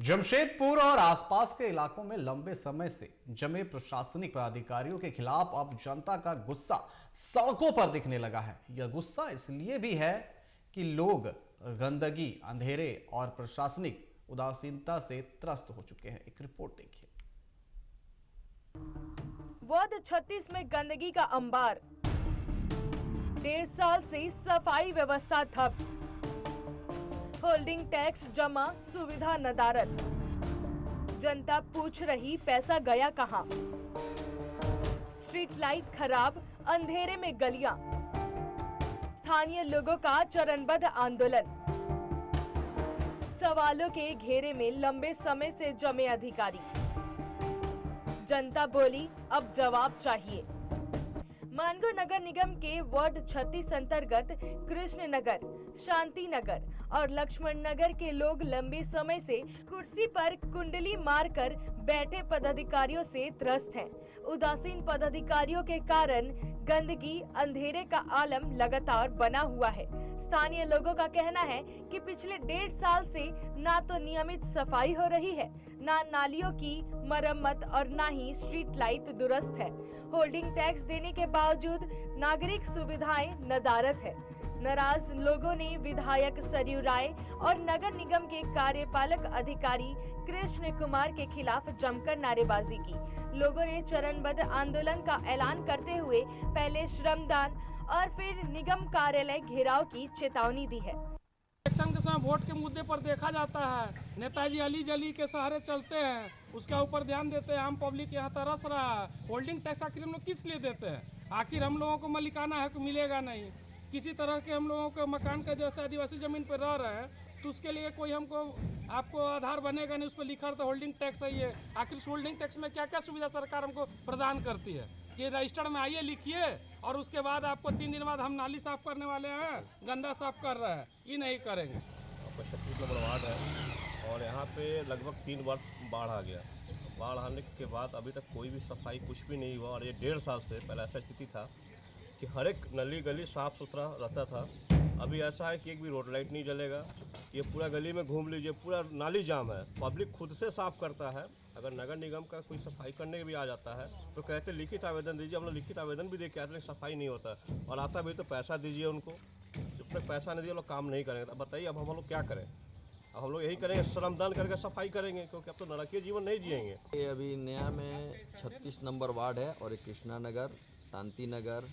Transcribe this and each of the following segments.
जमशेदपुर और आसपास के इलाकों में लंबे समय से जमे प्रशासनिक अधिकारियों के खिलाफ अब जनता का गुस्सा सड़कों पर दिखने लगा है। यह गुस्सा इसलिए भी है कि लोग गंदगी, अंधेरे और प्रशासनिक उदासीनता से त्रस्त हो चुके हैं। एक रिपोर्ट देखिए। वार्ड 36 में गंदगी का अंबार, 1.5 साल से सफाई व्यवस्था ठप, होल्डिंग टैक्स जमा, सुविधा नदारत। जनता पूछ रही पैसा गया कहां? स्ट्रीट लाइट खराब, अंधेरे में गलियां। स्थानीय लोगों का चरणबद्ध आंदोलन, सवालों के घेरे में लंबे समय से जमे अधिकारी। जनता बोली, अब जवाब चाहिए। मानगो नगर निगम के वार्ड 36 अंतर्गत कृष्ण नगर, शांति नगर और लक्ष्मण नगर के लोग लंबे समय से कुर्सी पर कुंडली मारकर बैठे पदाधिकारियों से त्रस्त हैं। उदासीन पदाधिकारियों के कारण गंदगी, अंधेरे का आलम लगातार बना हुआ है। स्थानीय लोगों का कहना है कि पिछले 1.5 साल से ना तो नियमित सफाई हो रही है, ना नालियों की मरम्मत और ना ही स्ट्रीट लाइट दुरुस्त है। होल्डिंग टैक्स देने के बावजूद नागरिक सुविधाएं नदारद है। नाराज लोगों ने विधायक सरयू राय और नगर निगम के कार्यपालक अधिकारी कृष्ण कुमार के खिलाफ जमकर नारेबाजी की। लोगों ने चरणबद्ध आंदोलन का ऐलान करते हुए पहले श्रमदान और फिर निगम कार्यालय घेराव की चेतावनी दी है। इलेक्शन के समय वोट के मुद्दे पर देखा जाता है, नेताजी अली जली के सहारे चलते हैं, उसके ऊपर ध्यान देते हैं। हम पब्लिक यहाँ तरस रहा है। होल्डिंग टैक्स आखिर हम लोग किस लिए देते हैं? आखिर हम लोगों को मलिकाना है कि मिलेगा नहीं। किसी तरह के हम लोगों के मकान का जैसे आदिवासी जमीन पर रह रहे हैं तो उसके लिए कोई हमको आपको आधार बनेगा नहीं। उस पर लिखा रहता होल्डिंग टैक्स है ये। आखिर इस होल्डिंग टैक्स में क्या क्या सुविधा सरकार हमको प्रदान करती है कि रजिस्टर्ड में आइए, लिखिए और उसके बाद आपको 3 दिन बाद हम नाली साफ करने वाले हैं, गंदा साफ कर रहे हैं, ये नहीं करेंगे। 36 नंबर वार्ड है और यहाँ पे लगभग 3 बार बाढ़ आ गया। बाढ़ आने के बाद अभी तक कोई भी सफाई कुछ भी नहीं हुआ और ये 1.5 साल से पहले ऐसा स्थिति था कि हर एक नली गली साफ़ सुथरा रहता था। अभी ऐसा है कि एक भी रोड लाइट नहीं जलेगा। ये पूरा गली में घूम लीजिए, पूरा नाली जाम है। पब्लिक खुद से साफ़ करता है। अगर नगर निगम का कोई सफाई करने भी आ जाता है तो कहते लिखित आवेदन दीजिए। हम लोग लिखित आवेदन भी दे के आते हैं, सफाई नहीं होता और आता भी तो पैसा दीजिए उनको। जब तक पैसा नहीं दिए लोग काम नहीं करेंगे। अब बताइए अब हम लोग क्या करें? अब हम लोग यही करेंगे, श्रमदान करके सफाई करेंगे, क्योंकि अब तो नरकीय जीवन नहीं जिएंगे। ये अभी नया में 36 नंबर वार्ड है और एक कृष्णा नगर, शांति नगर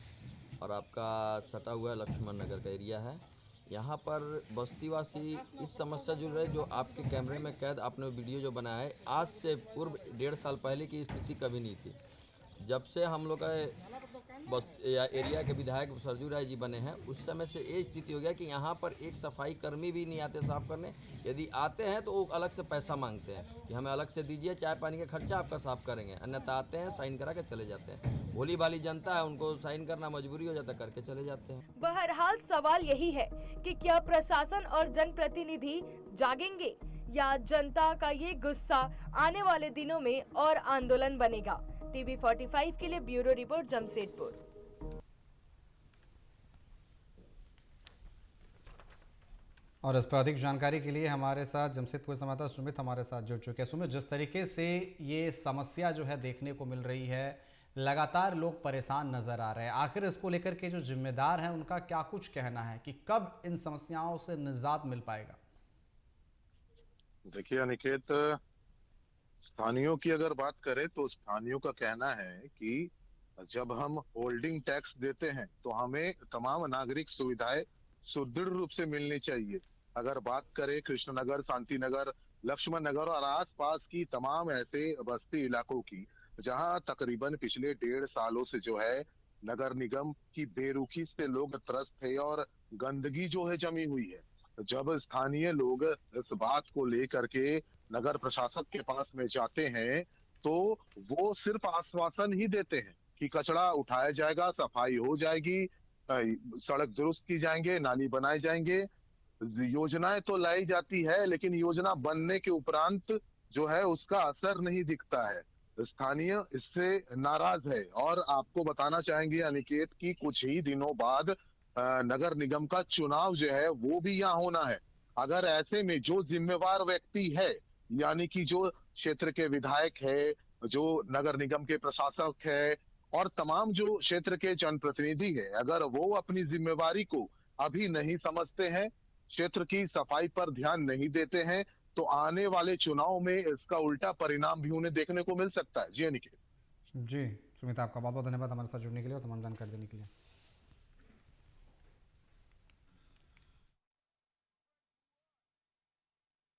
और आपका सटा हुआ लक्ष्मण नगर का एरिया है। यहाँ पर बस्तीवासी इस समस्या जुड़ रहे, जो आपके कैमरे में कैद आपने वीडियो जो बनाया है, आज से पूर्व 1.5 साल पहले की स्थिति कभी नहीं थी। जब से हम लोग का एरिया के विधायक सरयू राय जी बने हैं, उस समय से ये स्थिति हो गया कि यहाँ पर एक सफाई कर्मी भी नहीं आते साफ करने। यदि आते हैं तो वो अलग से पैसा मांगते हैं कि हमें अलग से दीजिए, चाय पानी का खर्चा आपका साफ करेंगे। अन्यथा आते हैं, साइन करा के चले जाते हैं। भोली भाली जनता है, उनको साइन करना मजबूरी हो जाता, करके चले जाते हैं। बहरहाल सवाल यही है कि क्या प्रशासन और जनप्रतिनिधि जागेंगे या जनता का ये गुस्सा आने वाले दिनों में और आंदोलन बनेगा। टीवी 45 के लिए ब्यूरो रिपोर्ट, जमशेदपुर। और इस पर अधिक जानकारी के लिए हमारे साथ जमशेदपुर संवाददाता सुमित हमारे साथ जुड़ चुके हैं। सुमित, जिस तरीके से ये समस्या जो है देखने को मिल रही है, लगातार लोग परेशान नजर आ रहे हैं, आखिर इसको लेकर के जो जिम्मेदार हैं उनका क्या कुछ कहना है कि कब इन समस्याओं से निजात मिल पाएगा? देखिए अनिकेत, स्थानीयों की अगर बात करें तो स्थानीयों का कहना है कि जब हम होल्डिंग टैक्स देते हैं तो हमें तमाम नागरिक सुविधाएं सुदृढ़ रूप से मिलनी चाहिए। अगर बात करें कृष्णनगर, शांति नगर, लक्ष्मण नगर और आसपास की तमाम ऐसे बस्ती इलाकों की, जहां तकरीबन पिछले 1.5 सालों से जो है नगर निगम की बेरुखी से लोग त्रस्त है और गंदगी जो है जमी हुई है। जब स्थानीय लोग इस बात को लेकर के नगर प्रशासक के पास में जाते हैं तो वो सिर्फ आश्वासन ही देते हैं कि कचरा उठाया जाएगा, सफाई हो जाएगी, सड़क दुरुस्त की जाएंगे, नाली बनाए जाएंगे। योजनाएं तो लाई जाती है लेकिन योजना बनने के उपरांत जो है उसका असर नहीं दिखता है। स्थानीय इससे नाराज है और आपको बताना चाहेंगे अनिकेत कि कुछ ही दिनों बाद नगर निगम का चुनाव जो है वो भी यहाँ होना है। अगर ऐसे में जो जिम्मेवार व्यक्ति है यानी कि जो क्षेत्र के विधायक है, जो नगर निगम के प्रशासक है और तमाम जो क्षेत्र के जनप्रतिनिधि है, अगर वो अपनी जिम्मेवारी को अभी नहीं समझते हैं, क्षेत्र की सफाई पर ध्यान नहीं देते हैं, तो आने वाले चुनाव में इसका उल्टा परिणाम भी उन्हें देखने को मिल सकता है। जी अनिकेत। जी सुमित, आपका बहुत बहुत धन्यवाद हमारे साथ जुड़ने के लिए और तमाम जानकारी देने के लिए।